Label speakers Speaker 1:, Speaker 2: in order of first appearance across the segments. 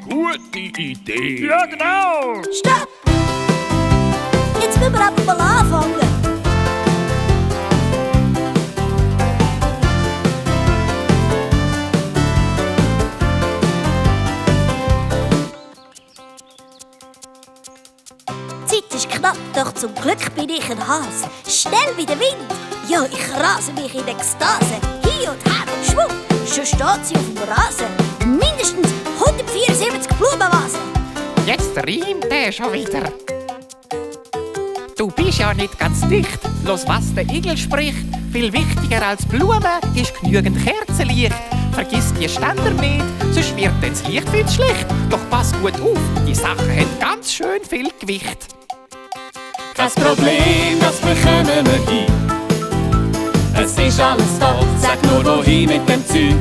Speaker 1: gute Idee.
Speaker 2: Ja, genau.
Speaker 3: Stopp! Jetzt müssen wir aber mal anfangen. Die Zeit ist knapp, doch zum Glück bin ich ein Hase. Schnell wie der Wind, ja, ich rase mich in Ekstase. Hier und her und schwupp, schon steht sie auf dem Rasen. Mindestens 174 Blumenvasen.
Speaker 4: Jetzt reimt er schon wieder. Du bist ja nicht ganz dicht. Los, was der Igel spricht. Viel wichtiger als Blumen ist genügend Kerzenlicht. Vergiss die Ständer nicht, sonst wird das Licht viel schlecht. Doch pass gut auf, die Sache hat ganz schön viel Gewicht.
Speaker 5: Kein Problem, das bekommen wir hin. Es ist alles da, sag nur wohin mit dem Zeug.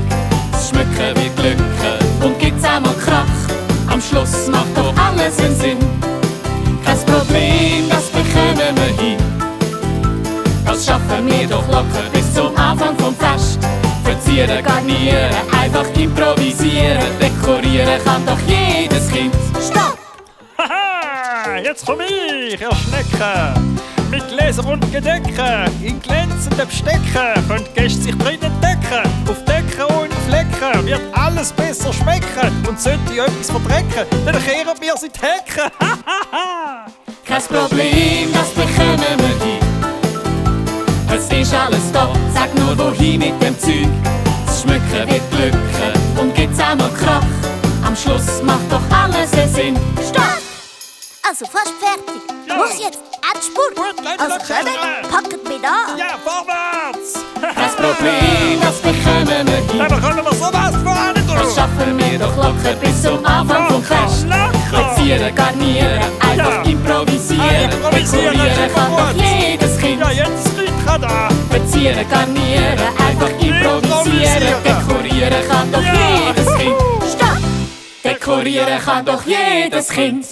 Speaker 5: Das Schmücken wird glücken und gibt's auch mal Krach. Am Schluss macht doch alles einen Sinn. Kein Problem, das bekommen wir hin. Das schaffen wir doch locker bis zum Anfang vom Fest. Verzieren, garnieren, einfach improvisieren. Dekorieren kann doch jedes Kind.
Speaker 3: Stopp!
Speaker 2: Haha, jetzt komm ich, ihr Schnecken. Mit Gläser und Gedecken, in glänzenden Bestecken, könnt Gäste sich drinnen decken. Auf Decken ohne Flecken wird alles besser schmecken. Und sollte ich etwas verdrecken, dann kehren wir sie die Hecken.
Speaker 5: Kein Problem, das bekommen wir hin. Es ist alles da, sag nur wohin mit dem Zeug. Das Schmücken wird glücken und gibt's auch mal Krach. Am Schluss macht doch alles einen Sinn.
Speaker 3: Stopp! Also fast fertig.
Speaker 2: Ja.
Speaker 3: Los jetzt, Endspurt.
Speaker 2: Gut,
Speaker 3: Also kommt, packet mich an.
Speaker 2: Ja, vorwärts!
Speaker 5: Kein Problem, das bekommen wir hin.
Speaker 2: Dann können wir sowas vorne tun.
Speaker 5: Das schaffen wir doch locker bis zum Anfang vom Fest. Verzieren, garnieren, einfach
Speaker 2: Ja.
Speaker 5: improvisieren.
Speaker 2: Improvisieren,
Speaker 5: Dekorieren kann doch
Speaker 2: gut.
Speaker 5: jedes Kind.
Speaker 2: Ja, jetzt Kind kann da.
Speaker 5: Verzieren, garnieren, einfach improvisieren. Dekorieren kann doch
Speaker 2: Ja.
Speaker 5: jedes Kind.
Speaker 3: Stopp!
Speaker 5: Dekorieren kann doch jedes Kind.